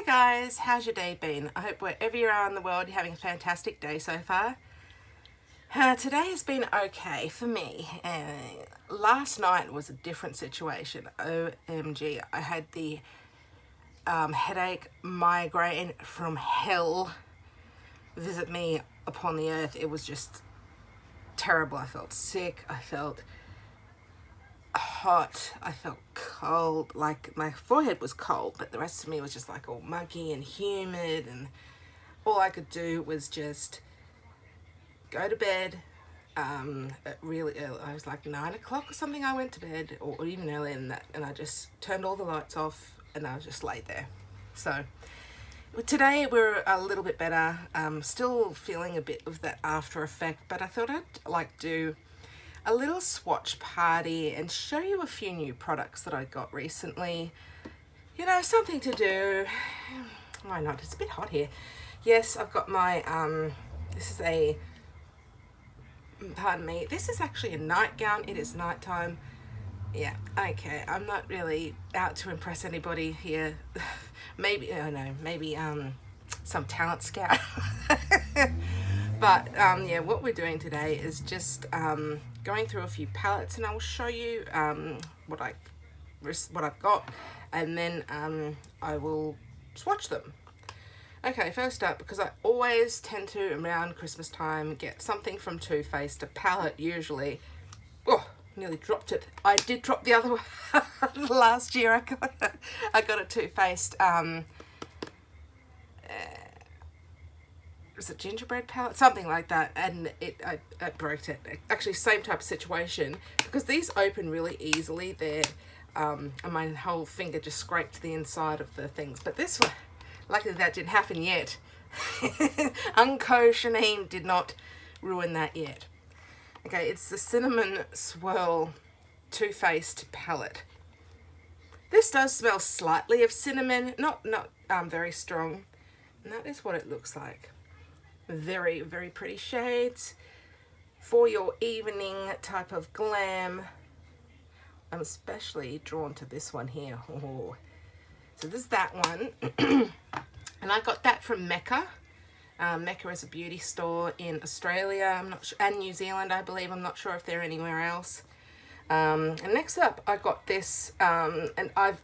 Hi guys, how's your day been? I hope wherever you are in the world you're having a fantastic day so far. Today has been okay for me. Last night was a different situation. OMG, I had the headache, migraine from hell visit me upon the earth. It was just terrible. I felt sick, I felt hot, I felt cold, like my forehead was cold, but the rest of me was just like all muggy and humid, and all I could do was just go to bed really early. I was like 9 o'clock or something I went to bed, or even earlier than that, and I just turned all the lights off and I just laid there. So today we're a little bit better, still feeling a bit of that after effect, but I thought I'd like do a little swatch party and show you a few new products that I got recently. You know, something to do. Why not? It's a bit hot here. Yes, I've got my, this is a, pardon me, this is actually a nightgown. It is nighttime. Yeah, okay. I'm not really out to impress anybody here. Maybe, I don't know, maybe some talent scout. But yeah, what we're doing today is just going through a few palettes, and I will show you what I've got, and then I will swatch them. Okay, first up, because I always tend to around Christmas time get something from Too Faced, a palette usually. Oh, nearly dropped it. I did drop the other one last year. I got a Too Faced. Was it gingerbread palette, something like that, and I broke it. Actually, same type of situation, because these open really easily. They're and my whole finger just scraped the inside of the things. But this one, luckily that didn't happen yet. Unco Shanine did not ruin that yet. Okay, it's the Cinnamon Swirl Too Faced palette. This does smell slightly of cinnamon, not very strong, and that is what it looks like. Very, very pretty shades for your evening type of glam. I'm especially drawn to this one here. Oh. So this is that one. And I got that from Mecca. Mecca is a beauty store in Australia, I'm not sure, and New Zealand, I believe. I'm not sure if they're anywhere else. And next up, I got this, and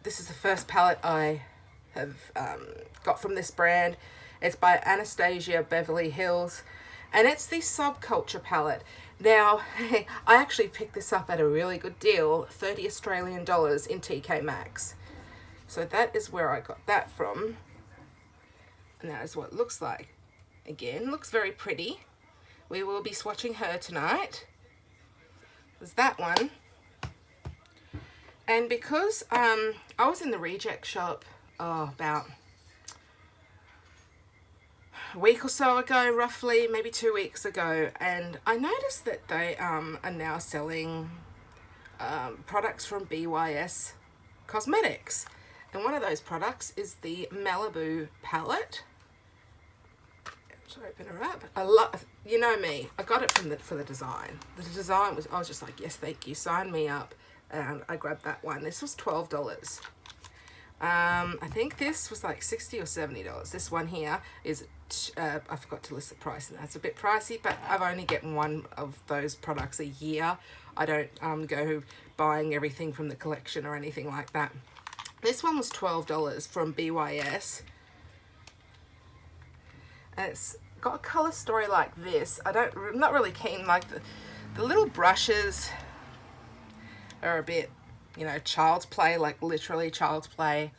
this is the first palette I have got from this brand. It's by Anastasia Beverly, and it's the Subculture palette. Now, I actually picked this up at a really good deal, 30 Australian dollars in TK Maxx. So that is where I got that from, and that is what it looks like. Again, looks very pretty. We will be swatching her tonight. There's that one. And because I was in the reject shop about a week or so ago, roughly, maybe 2 weeks ago, and I noticed that they are now selling products from BYS Cosmetics, and one of those products is the Malibu palette. Let's open her up. I love, you know me, I got it for the design. The design was, I was just like, yes, thank you, sign me up, and I grabbed that one. This was $12. I think this was like $60 or $70. This one here is, I forgot to list the price, and that's a bit pricey, but I've only gotten one of those products a year. I don't go buying everything from the collection or anything like that. This one was $12 from BYS. And it's got a color story like this. I'm not really keen, like the little brushes are a bit, you know, child's play, like literally child's play.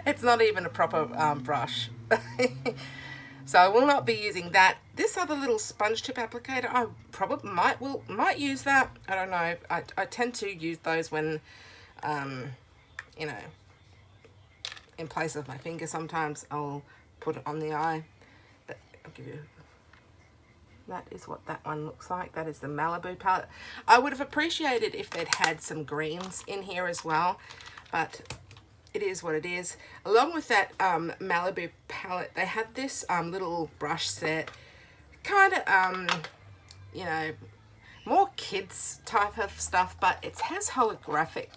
It's not even a proper brush. So I will not be using that. This other little sponge tip applicator, I probably might use that. I don't know. I tend to use those when, you know, in place of my finger. Sometimes I'll put it on the eye. But I'll give you, that is what that one looks like. That is the Malibu palette. I would have appreciated if they'd had some greens in here as well, but it is what it is. Along with that Malibu palette, they had this little brush set, kind of, you know, more kids type of stuff, but it has holographic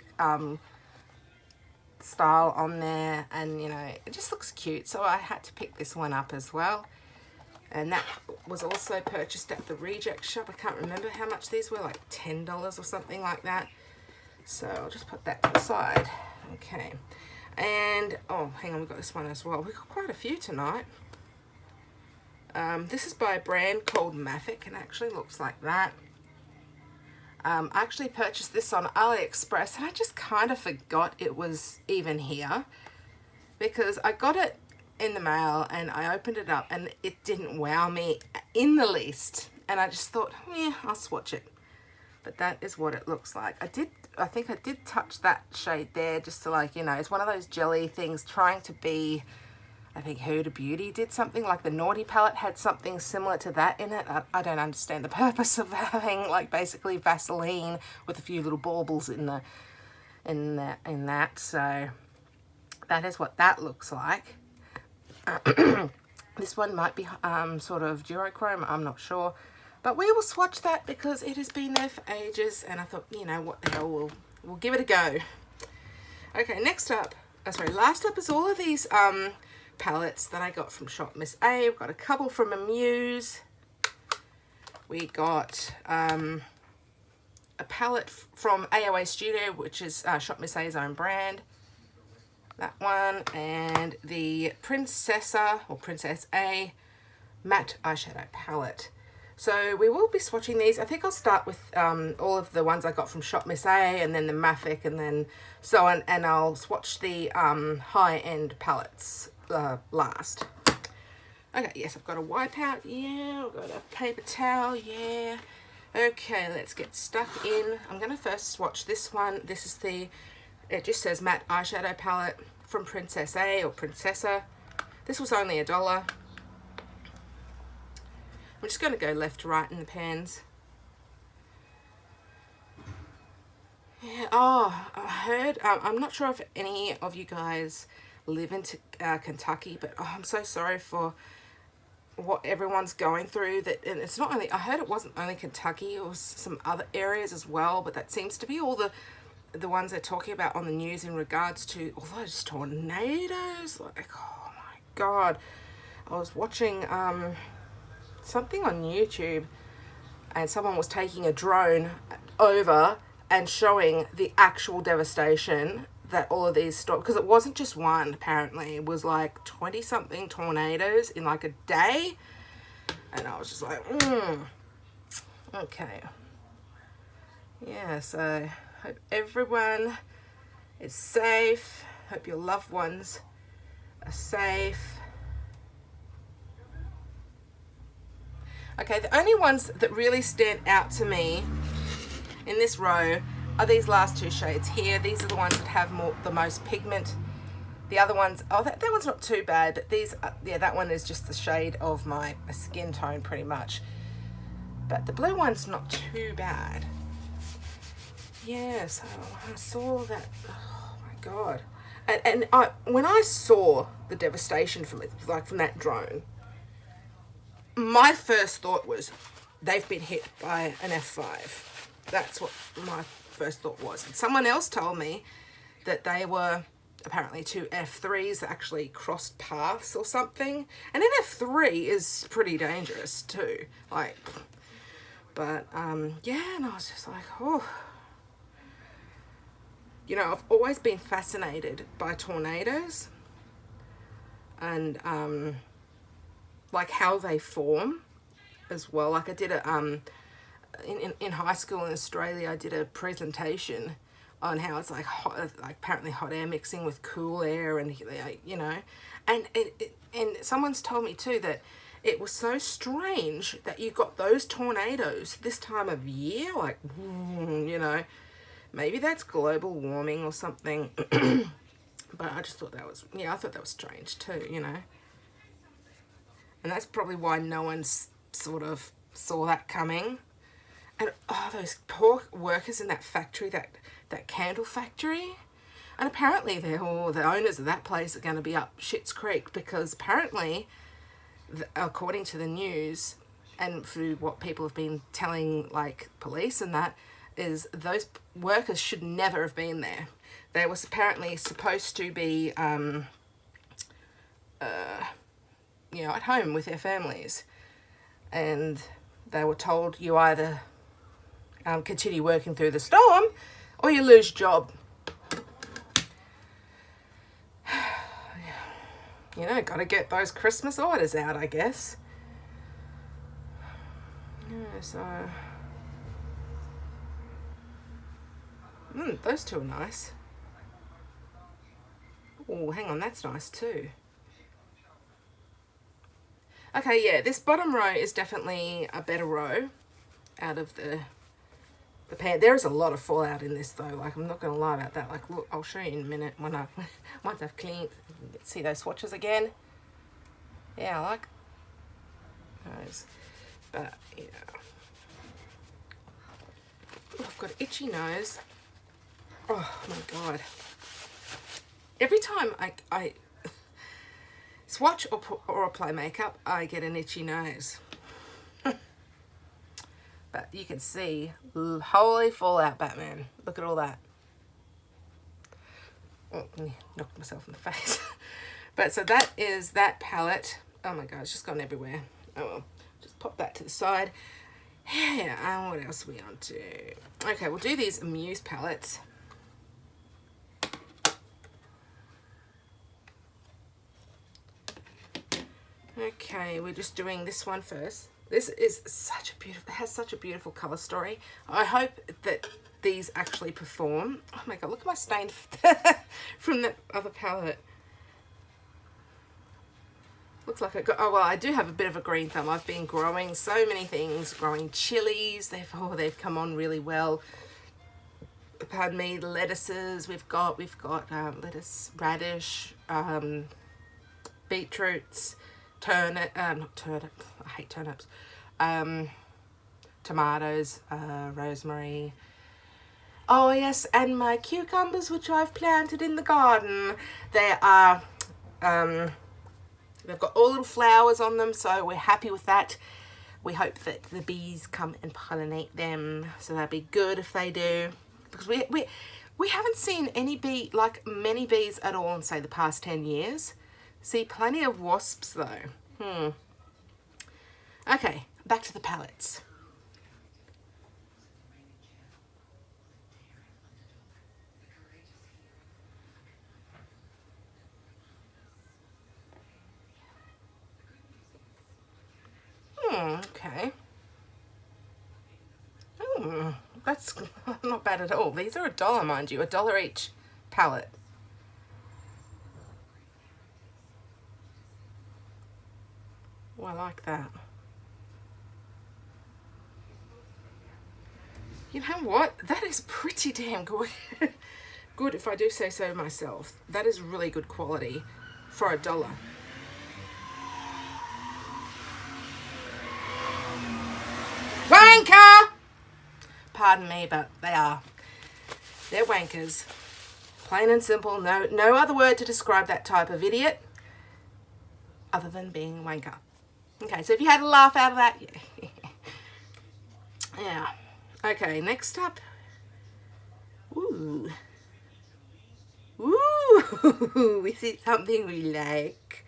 style on there, and you know, it just looks cute, so I had to pick this one up as well. And that was also purchased at the Reject Shop. I can't remember how much these were, like $10 or something like that. So I'll just put that aside. Okay. And, oh, hang on, we've got this one as well. We've got quite a few tonight. This is by a brand called Mavic, and it actually looks like that. I actually purchased this on AliExpress, and I just kind of forgot it was even here, because I got it in the mail and I opened it up and it didn't wow me in the least, and I just thought, yeah, I'll swatch it. But that is what it looks like. I think I did touch that shade there just to, like, you know, it's one of those jelly things trying to be, I think Huda Beauty did something like the Naughty palette had something similar to that in it. I don't understand the purpose of having like basically Vaseline with a few little baubles in that. So that is what that looks like. This one might be sort of duochrome, I'm not sure, but we will swatch that because it has been there for ages, and I thought, you know, what the hell, we'll give it a go. Okay, next up, last up is all of these palettes that I got from Shop Miss A. We've got a couple from Amuse. We got a palette from AOA Studio, which is Shop Miss A's own brand. That one, and the Princessa or Princess A matte eyeshadow palette. So we will be swatching these. I think I'll start with all of the ones I got from Shop Miss A, and then the Mavic, and then so on, and I'll swatch the high-end palettes last. Okay, yes, I've got a wipe out, yeah, I've got a paper towel, yeah. Okay, let's get stuck in. I'm going to first swatch this one. This is the, it just says matte eyeshadow palette from Princess A or Princessa. This was only $1. I'm just going to go left to right in the pans. Yeah, oh, I heard, I'm not sure if any of you guys live in Kentucky, but oh, I'm so sorry for what everyone's going through. That, and it's not only, I heard it wasn't only Kentucky, it was some other areas as well, but that seems to be all the ones they're talking about on the news in regards to all those tornadoes. Like, oh my God. I was watching something on YouTube, and someone was taking a drone over and showing the actual devastation that all of these storms, because it wasn't just one, apparently it was like 20 something tornadoes in like a day, and I was just like, okay, yeah. So hope everyone is safe, hope your loved ones are safe. Okay, the only ones that really stand out to me in this row are these last two shades here. These are the ones that have the most pigment. The other ones, oh, that one's not too bad, but these, yeah, that one is just the shade of my skin tone pretty much. But the blue one's not too bad. Yeah, so I saw that, oh my God. And when I saw the devastation from it, like from that drone, my first thought was, they've been hit by an F5. That's what my first thought was. And someone else told me that they were apparently two F3s that actually crossed paths or something. And an F3 is pretty dangerous too. Like, but yeah, and I was just like, oh. You know, I've always been fascinated by tornadoes and like how they form as well. Like I did a in high school in Australia, I did a presentation on how it's like hot, like apparently hot air mixing with cool air, and you know, and and someone's told me too that it was so strange that you got those tornadoes this time of year, like, you know, maybe that's global warming or something. But I just thought that was, yeah, I thought that was strange too, you know. And that's probably why no one's sort of saw that coming. And oh, those poor workers in that factory, that candle factory. And apparently the owners of that place are going to be up Schitt's Creek, because apparently, according to the news and through what people have been telling, like police and that, is those workers should never have been there. they was apparently supposed to be, you know, at home with their families. And they were told you either continue working through the storm or you lose your job. You know, got to get those Christmas orders out, I guess. Yeah, so... those two are nice. Oh, hang on, that's nice too. Okay, yeah, this bottom row is definitely a better row out of the pan. There is a lot of fallout in this though, like I'm not going to lie about that. Like, look, I'll show you in a minute when once I've cleaned. See those swatches again? Yeah, I like those. But, yeah. Ooh, I've got an itchy nose. Oh my God. Every time I swatch or apply makeup, I get an itchy nose. But you can see, holy fallout, Batman. Look at all that. Oh, knocked myself in the face. But so that is that palette. Oh my God, it's just gone everywhere. Oh well, just pop that to the side. Yeah, and what else are we on to? Okay, we'll do these Muse palettes. Okay, we're just doing this one first. This is such a beautiful, it has such a beautiful color story. I hope that these actually perform. Oh my God, look at my stain from the other palette. Looks like it got, oh well, I do have a bit of a green thumb. I've been growing so many things, growing chilies. They've come on really well. Pardon me, the lettuces we've got lettuce, radish, beetroots, not turnip, I hate turnips, tomatoes, rosemary. Oh yes, and my cucumbers, which I've planted in the garden. They are, they've got all little flowers on them, so we're happy with that. We hope that the bees come and pollinate them, so that'd be good if they do. Because we haven't seen many bees at all in, say, the past 10 years. See plenty of wasps though. Okay, back to the palettes. Okay. That's not bad at all. These are $1, mind you, $1 each palette. Oh, I like that. You know what? That is pretty damn good. Good, if I do say so myself. That is really good quality for $1. Wanker! Pardon me, but they're wankers. Plain and simple. No other word to describe that type of idiot other than being wanker. Okay, so if you had a laugh out of that, yeah. Yeah. Okay, next up. Ooh. Ooh, is it something we like?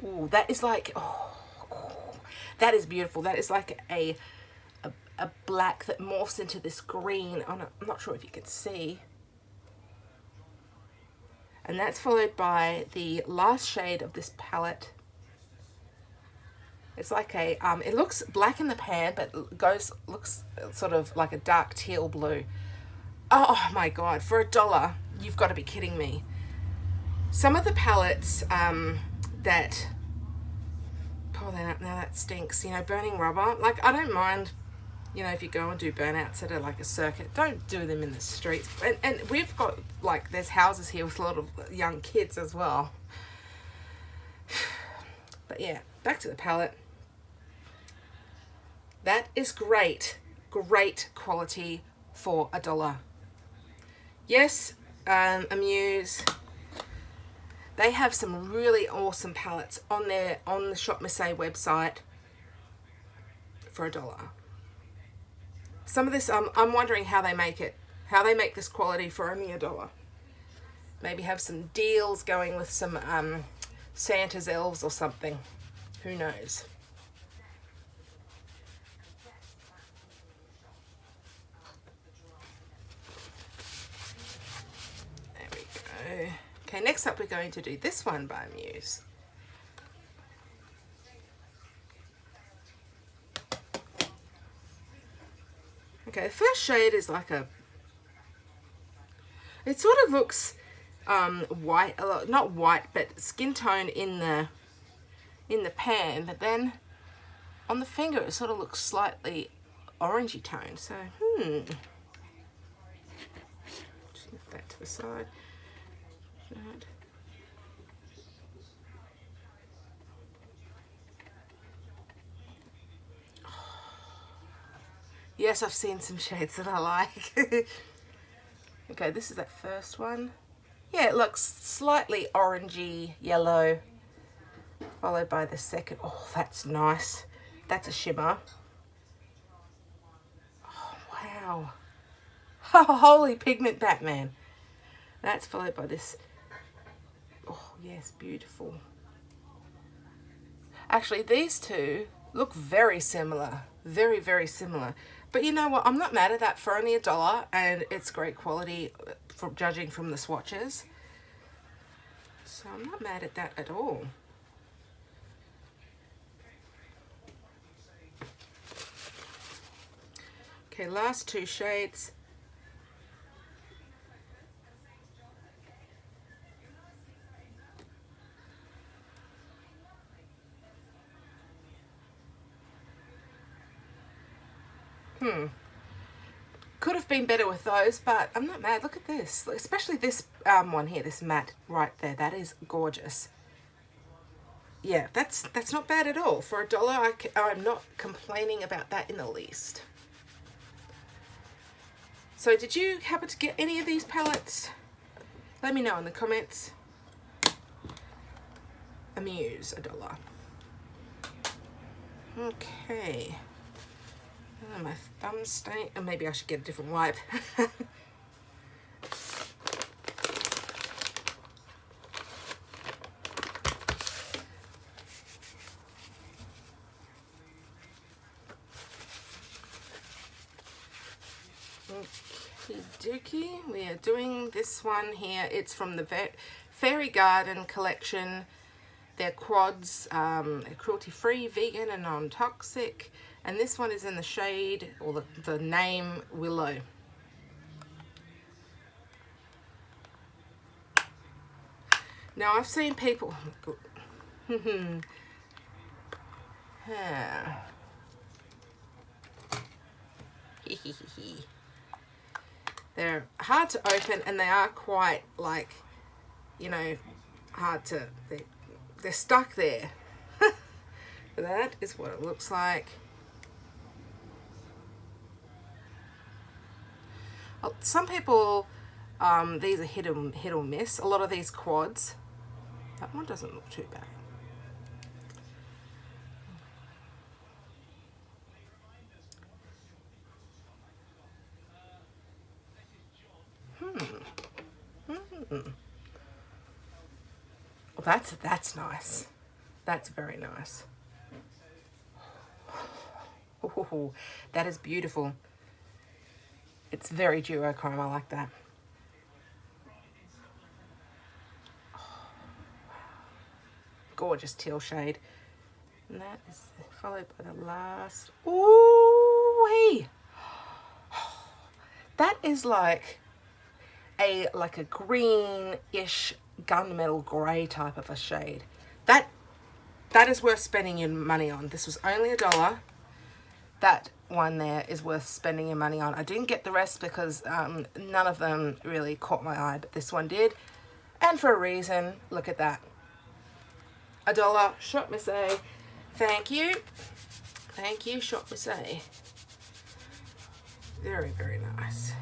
Ooh, that is like, oh, that is beautiful. That is like a black that morphs into this green. I'm not sure if you can see. And that's followed by the last shade of this palette. It's like a, it looks black in the pan, but looks sort of like a dark teal blue. Oh my God, for $1, you've got to be kidding me. Some of the palettes that, oh, now that stinks, you know, burning rubber. Like, I don't mind, you know, if you go and do burnouts at like a circuit, don't do them in the streets. And we've got, like, there's houses here with a lot of young kids as well. But yeah, back to the palette. That is great quality for $1. Yes, Amuse. They have some really awesome palettes on the Shop Missy website for $1. Some of this, I'm wondering how they make it, how they make this quality for only $1. Maybe have some deals going with some Santa's elves or something. Who knows? There we go. Okay, next up we're going to do this one by Muse. Okay, the first shade is like a, it sort of looks white, not white, but skin tone in the pan, but then on the finger it sort of looks slightly orangey tone. So just move that to the side. Yes, I've seen some shades that I like. Okay, this is that first one. Yeah, it looks slightly orangey yellow, followed by the second. Oh, that's nice. That's a shimmer. Oh, wow. Oh, holy pigment Batman. That's followed by this. Oh, yes, beautiful. Actually, these two look very similar. Very, very similar. But you know what? I'm not mad at that for only $1, and it's great quality for judging from the swatches. So I'm not mad at that at all. Okay, last two shades. Could have been better with those, but I'm not mad. Look at this, especially this one here, this matte right there. That is gorgeous. Yeah, that's not bad at all. For $1, I'm not complaining about that in the least. So did you happen to get any of these palettes? Let me know in the comments. Amuse, $1. Okay. Oh, my thumb stain. Oh, maybe I should get a different wipe. Okie dokie. We are doing this one here. It's from the Fairy Garden collection. They're quads, cruelty-free, vegan, and non-toxic. And this one is in the shade, or the name, Willow. Now, I've seen people... They're hard to open, and they are quite, like, you know, hard to... They're stuck there. That is what it looks like. Some people, these are hit or miss. A lot of these quads. That one doesn't look too bad. Well, that's nice. That's very nice. Oh, that is beautiful. It's very duochrome. I like that. Oh, gorgeous teal shade. And that is followed by the last. Ooh-wee. That is like a greenish gunmetal grey type of a shade. That is worth spending your money on. This was only $1. That one there is worth spending your money on. I didn't get the rest because none of them really caught my eye, but this one did. And for a reason. Look at that. $1, Shop Miss A. Thank you. Thank you, Shop Miss A. Very, very nice.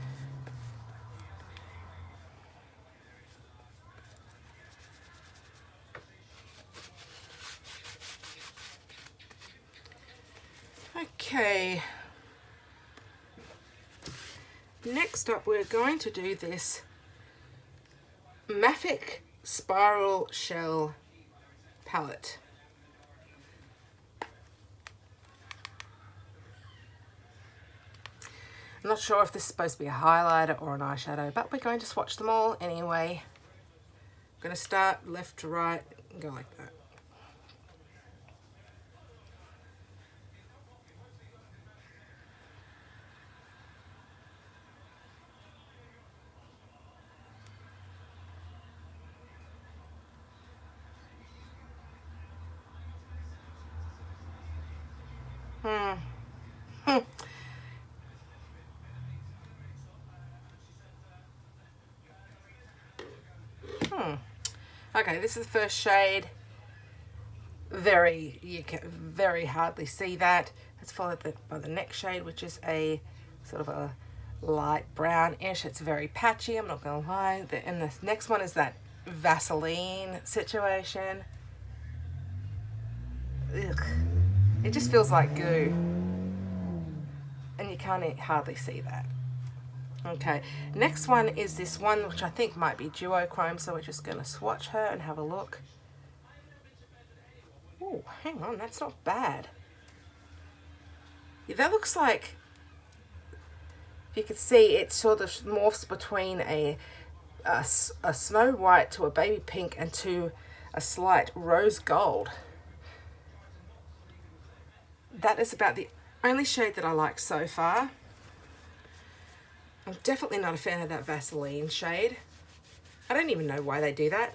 Okay. Next up, we're going to do this mavic spiral shell palette. I'm not sure if this is supposed to be a highlighter or an eyeshadow, but we're going to swatch them all anyway. I'm going to start left to right and go like that. Okay, this is the first shade. You can very hardly see that. It's followed by the next shade, which is a sort of a light brownish. It's very patchy, I'm not gonna lie. And the next one is that Vaseline situation. Ugh. It just feels like goo. And you can't hardly see that. Okay, next one is this one, which I think might be duochrome, so we're just going to swatch her and have a look. Oh, hang on, that's not bad. Yeah, that looks like, you can see it sort of morphs between a snow white to a baby pink and to a slight rose gold. That is about the only shade that I like so far. I'm definitely not a fan of that Vaseline shade. I don't even know why they do that.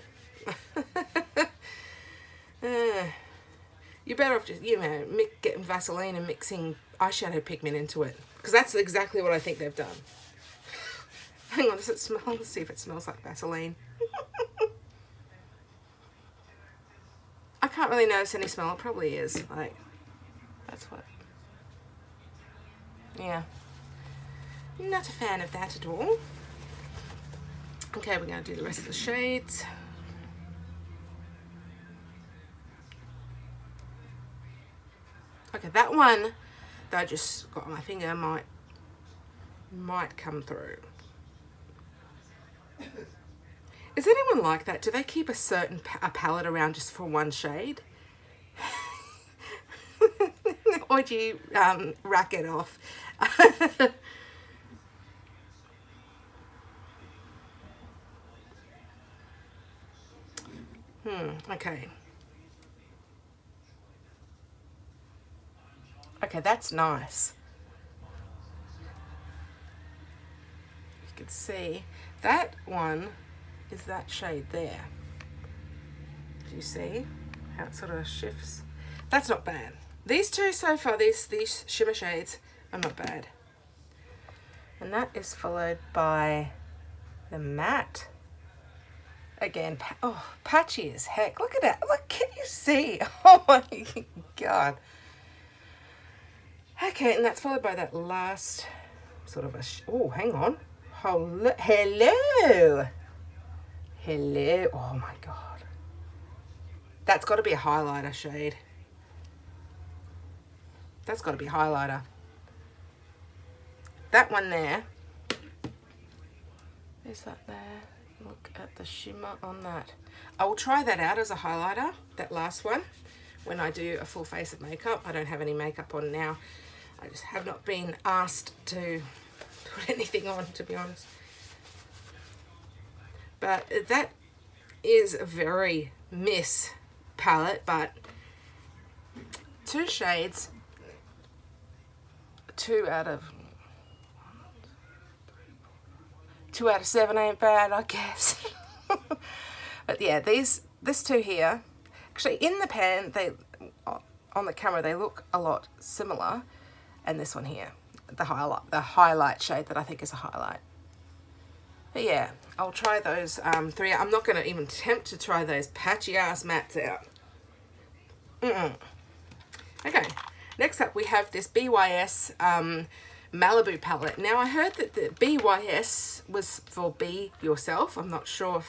You're better off just, getting Vaseline and mixing eyeshadow pigment into it. Because that's exactly what I think they've done. Hang on, does it smell? Let's see if it smells like Vaseline. I can't really notice any smell. It probably is. Like, that's what... Yeah. Not a fan of that at all. Okay, we're going to do the rest of the shades. Okay, that one that I just got on my finger might come through. Is anyone like that? Do they keep a palette around just for one shade? Or do you rack it off? Okay. Okay, that's nice. You can see that one is that shade there. Do you see how it sort of shifts? That's not bad. These two so far, these shimmer shades are not bad. And that is followed by the matte. Again, patchy as heck. Look at that. Look, can you see? Oh my God. Okay, and that's followed by that last sort of oh, hang on. Hello. Hello. Oh my God. That's got to be a highlighter shade. That's got to be a highlighter. That one there. Is that there? Look at the shimmer on that. I will try that out as a highlighter, that last one, when I do a full face of makeup. I don't have any makeup on now. I just have not been asked to put anything on, to be honest. But that is a very Miss palette, but 2 shades, 2 out of 7 ain't bad, I guess. But yeah, this 2 here, actually in the pan, on the camera they look a lot similar, and this one here, the highlight shade that I think is a highlight. But yeah, I'll try those 3. I'm not going to even attempt to try those patchy ass mattes out. Okay, next up we have this BYS Malibu palette. Now I heard that the BYS was for Be Yourself. I'm not sure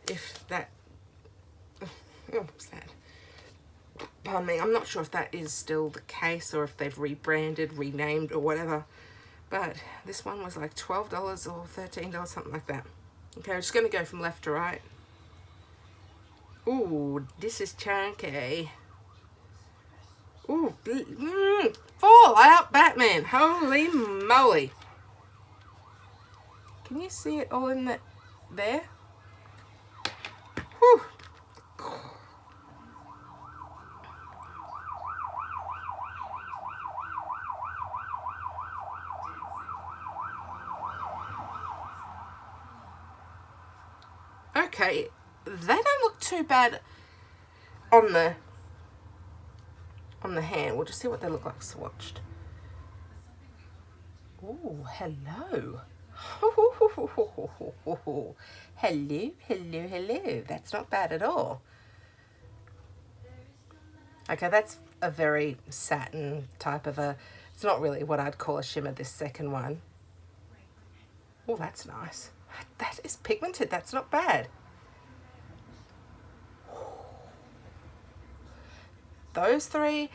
if that... Oh, what's that? Pardon me, I'm not sure if that is still the case or if they've rebranded, renamed or whatever. But this one was like $12 or $13, something like that. Okay, I'm just going to go from left to right. Ooh, this is chunky. Ooh, fall out Batman. Holy moly. Can you see it all in there? Whew. Okay, they don't look too bad on the hand. We'll just see what they look like swatched. Oh, hello. Hello, hello, hello. That's not bad at all. Okay, that's a very satin type of a, it's not really what I'd call a shimmer, this second one. Oh, that's nice. That is pigmented. That's not bad. Those three,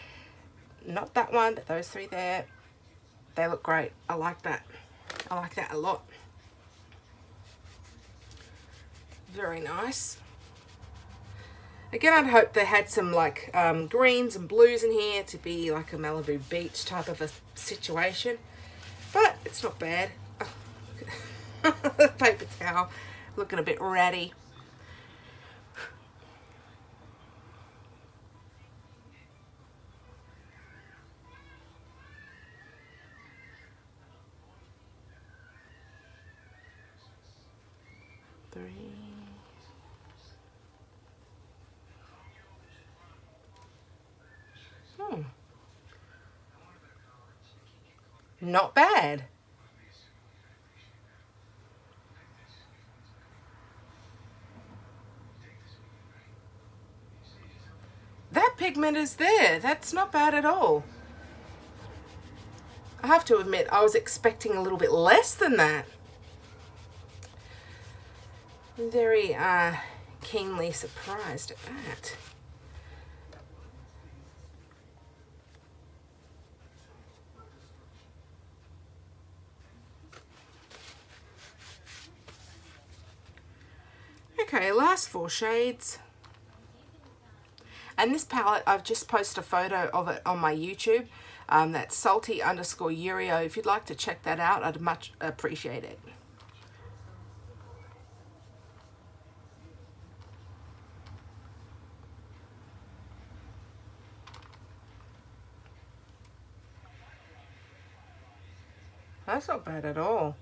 not that one, but those three there, they look great. I like that. I like that a lot. Very nice. Again, I'd hope they had some like greens and blues in here to be like a Malibu beach type of a situation, but it's not bad. The paper towel looking a bit ratty. Not bad. That pigment is there. That's not bad at all. I have to admit, I was expecting a little bit less than that. I'm very keenly surprised at that. Okay, last 4 shades. And this palette, I've just posted a photo of it on my YouTube. That's salty_Urio. If you'd like to check that out, I'd much appreciate it. That's not bad at all.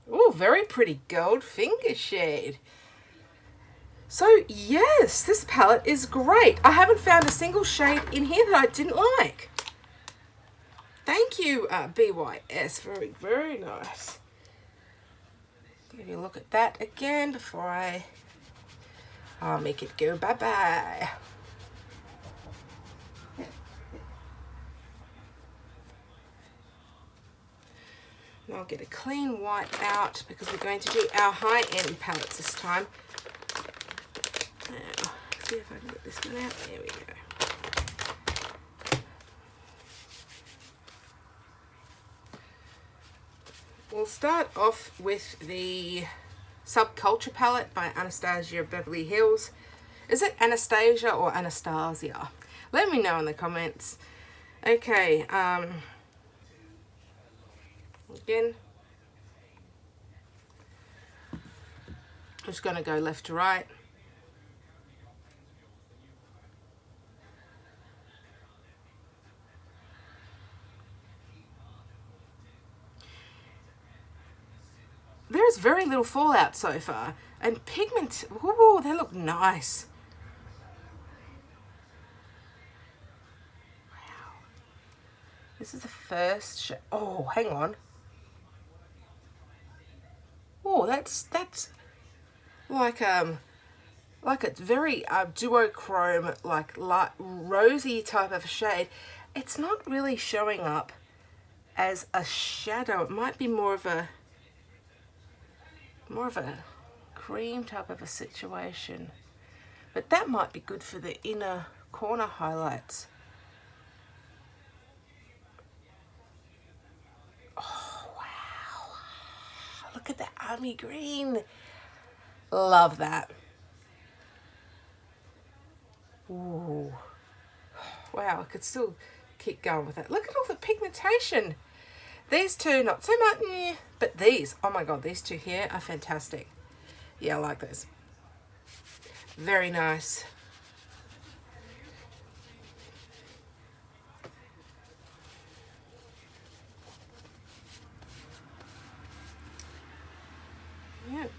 Oh, very pretty gold finger shade. So yes, this palette is great. I haven't found a single shade in here that I didn't like. Thank you, BYS. Very, very nice. Give you a look at that again before I'll make it go bye-bye. And I'll get a clean white out because we're going to do our high-end palettes this time. Now, see if I can get this one out. There we go. We'll start off with the Subculture palette by Anastasia Beverly Hills. Is it Anastasia or Anastasia? Let me know in the comments. Okay, again, I'm just going to go left to right. There's very little fallout so far, and pigment, ooh, they look nice. Wow. This is the first shade. Oh, hang on. Oh, that's like a very duochrome, like light rosy type of shade. It's not really showing up as a shadow. It might be more of a cream type of a situation. But that might be good for the inner corner highlights. Oh, wow. Look at the army green. Love that. Ooh. Wow, I could still keep going with that. Look at all the pigmentation. These two, not so much, but these, oh my God, these two here are fantastic. Yeah, I like those. Very nice. Yep.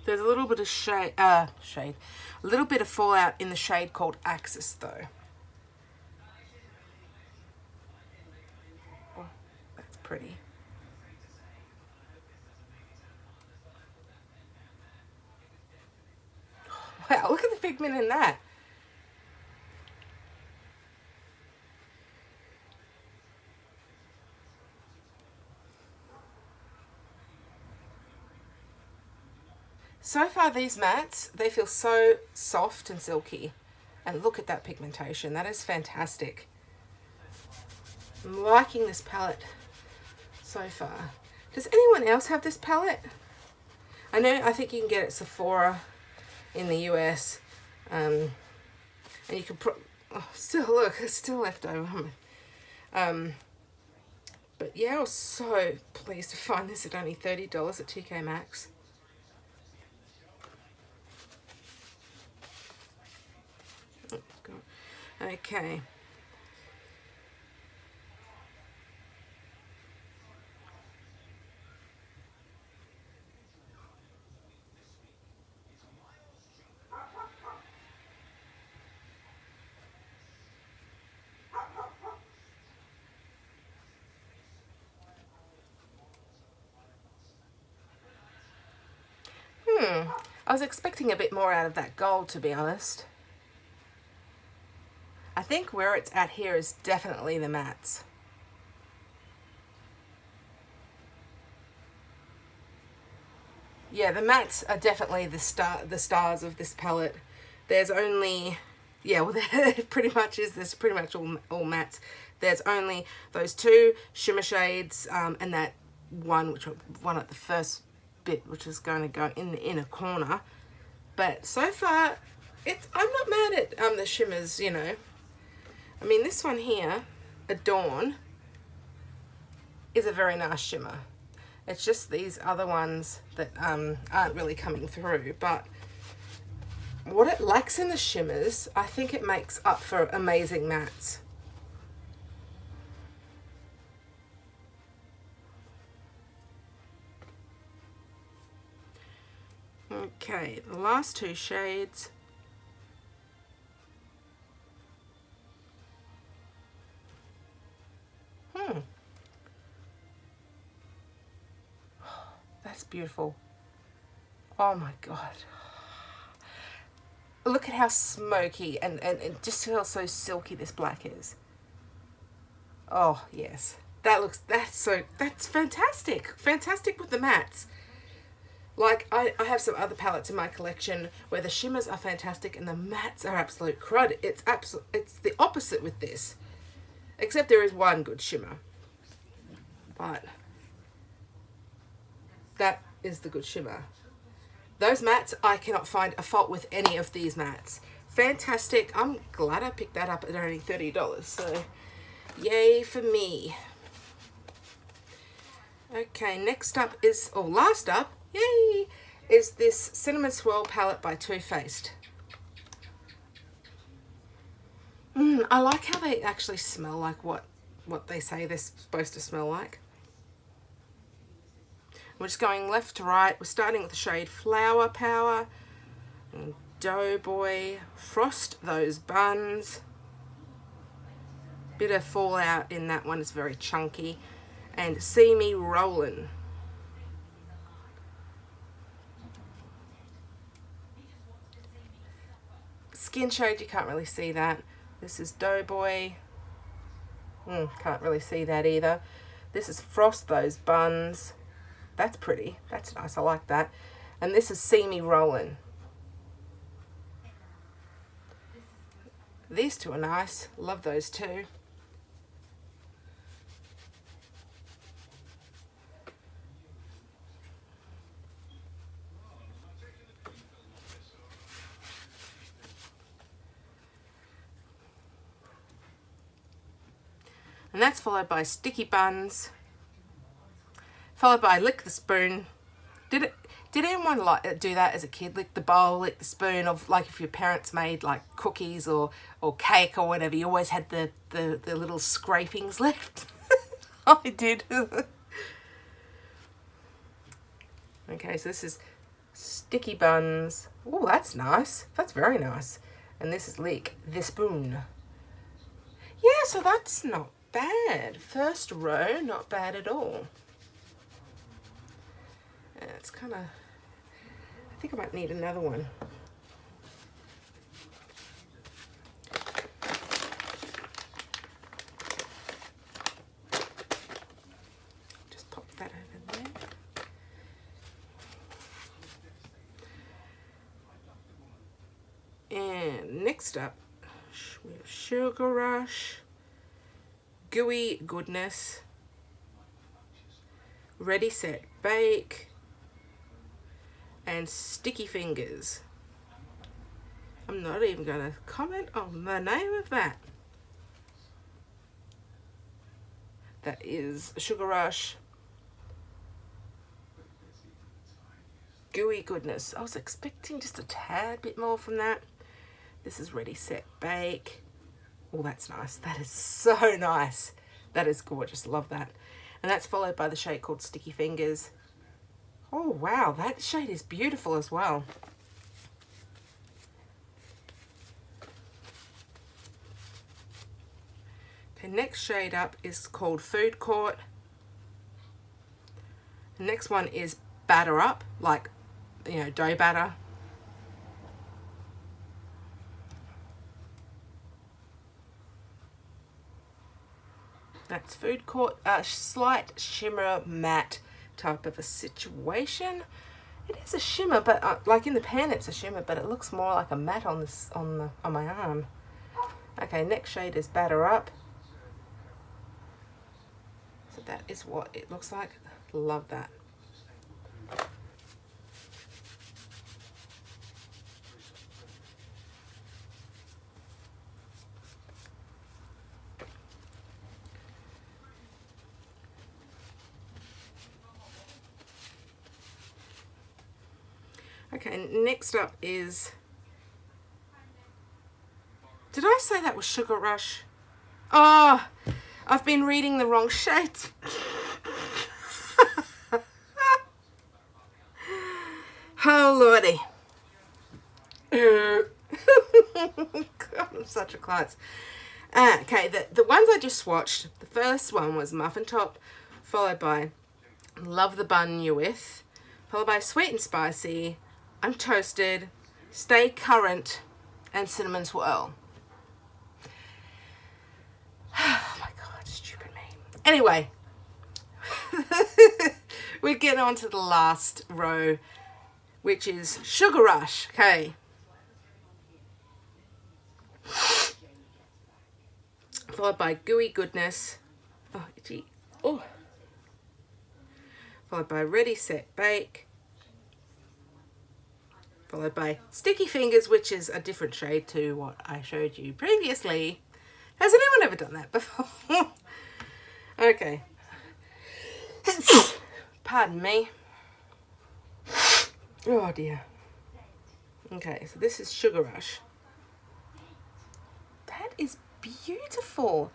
There's a little bit of a little bit of fallout in the shade called Axis though. Oh, that's pretty. Wow, look at the pigment in that. So far these mattes, they feel so soft and silky. And look at that pigmentation, that is fantastic. I'm liking this palette so far. Does anyone else have this palette? I think you can get it at Sephora in the US. And you can still look, it's still left over. But yeah, I was so pleased to find this at only $30 at TK Maxx. Okay. I was expecting a bit more out of that gold, to be honest. I think where it's at here is definitely the mattes. Yeah, the mattes are definitely the stars of this palette. There's only, yeah, well, it pretty much is. This pretty much all mattes. There's only those two shimmer shades and that one at the first bit, which is going to go in the inner corner. But so far, I'm not mad at the shimmers, you know. I mean, this one here, Adorn, is a very nice shimmer. It's just these other ones that aren't really coming through. But what it lacks in the shimmers, I think it makes up for amazing mattes. Okay, the last two shades. That's beautiful. Oh my God. Look at how smoky and just how so silky this black is. Oh yes. That's fantastic. Fantastic with the mattes. Like, I have some other palettes in my collection where the shimmers are fantastic and the mattes are absolute crud. It's the opposite with this. Except there is one good shimmer. But that is the good shimmer. Those mattes, I cannot find a fault with any of these mattes. Fantastic. I'm glad I picked that up at only $30. So, yay for me. Okay, next up is, or last up, yay, is this Cinnamon Swirl palette by Too Faced. I like how they actually smell like what they say they're supposed to smell like. We're just going left to right. We're starting with the shade Flower Power, Doughboy, Frost Those Buns, Bit of fallout in that one. It's very chunky. And See Me Rollin'. Skin shade, you can't really see that. This is Doughboy. Can't really see that either. This is Frost Those Buns. That's pretty. That's nice. I like that. And this is See Me Rollin'. These two are nice. Love those two. And that's followed by Sticky Buns, followed by Lick the Spoon. Did anyone like do that as a kid? Lick the bowl, lick the spoon, of like if your parents made like cookies or cake or whatever, you always had the little scrapings left. I did. Okay, so this is Sticky Buns. Oh, that's nice. That's very nice. And this is Lick the Spoon. Yeah, so that's not bad. First row, not bad at all. It's kind of, I think I might need another one. Just pop that over there. And next up, we have Sugar Rush, Gooey Goodness, Ready Set Bake, and Sticky Fingers. I'm not even going to comment on the name of that. That is Sugar Rush, Gooey Goodness. I was expecting just a tad bit more from that. This is Ready Set Bake. Oh, that's nice. That is so nice. That is gorgeous. Love that. And that's followed by the shade called Sticky Fingers. Oh, wow. That shade is beautiful as well. Okay, next shade up is called Food Court. The next one is Batter Up, like, you know, dough batter. That's Food Court, slight shimmer matte type of a situation. It is a shimmer, but like in the pan it's a shimmer, but it looks more like a matte on this on my arm. Okay, next shade is Batter Up. So that is what it looks like. Love that. Okay, next up is, did I say that was Sugar Rush? Oh, I've been reading the wrong shades. Oh, Lordy. God, I'm such a klutz. Okay, the ones I just swatched, the first one was Muffin Top, followed by Love the Bun You With, followed by Sweet and Spicy, I'm Toasted, Stay Current, and Cinnamon Swirl. Oh my God, stupid me. Anyway, we're getting on to the last row, which is Sugar Rush. Okay. Followed by Gooey Goodness. Oh, itchy. Oh. Followed by Ready Set Bake. Followed by Sticky Fingers, which is a different shade to what I showed you previously. Has anyone ever done that before? Okay. Pardon me. Oh dear. Okay, so this is Sugar Rush. That is beautiful.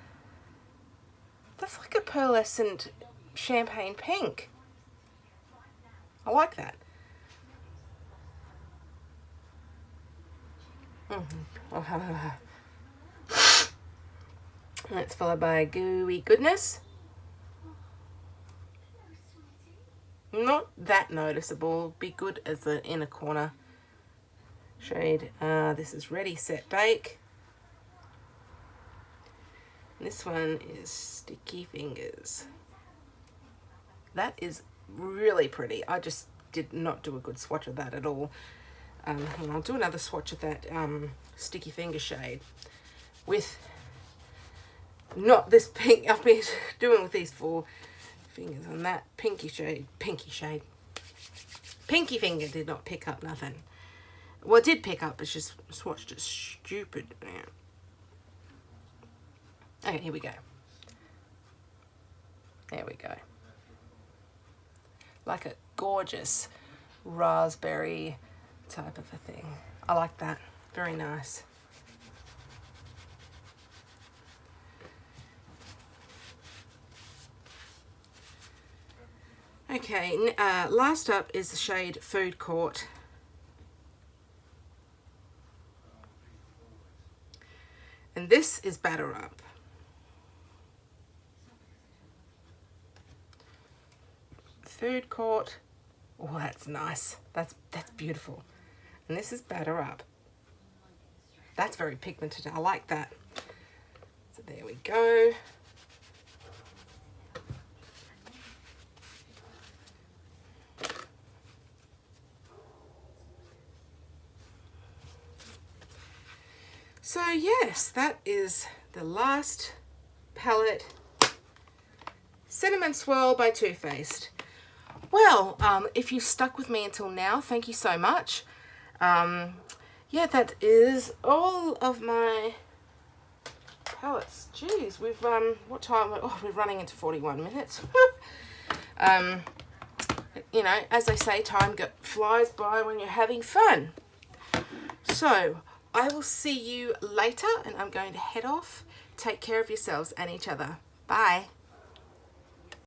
That's like a pearlescent champagne pink. I like that. That's followed by Gooey Goodness. Not that noticeable. Be Good as the inner corner shade. This is Ready, Set, Bake. This one is Sticky Fingers. That is really pretty. I just did not do a good swatch of that at all. And I'll do another swatch of that Sticky Finger shade with not this pink. I've been doing with these 4 fingers on that pinky shade. Pinky Finger did not pick up nothing. Well, it did pick up, it's just swatched it stupid. Okay, here we go. There we go. Like a gorgeous raspberry type of a thing. I like that. Very nice. Okay, last up is the shade Food Court. And this is Batter Up. Food Court. Oh, that's nice. That's beautiful. And this is Batter Up. That's very pigmented. I like that. So there we go. So yes, that is the last palette, Cinnamon Swirl by Too Faced. Well, if you stuck with me until now, thank you so much. Yeah, that is all of my palettes. Jeez, we've, what time? Oh, we're running into 41 minutes. You know, as they say, time flies by when you're having fun. So, I will see you later, and I'm going to head off. Take care of yourselves and each other. Bye.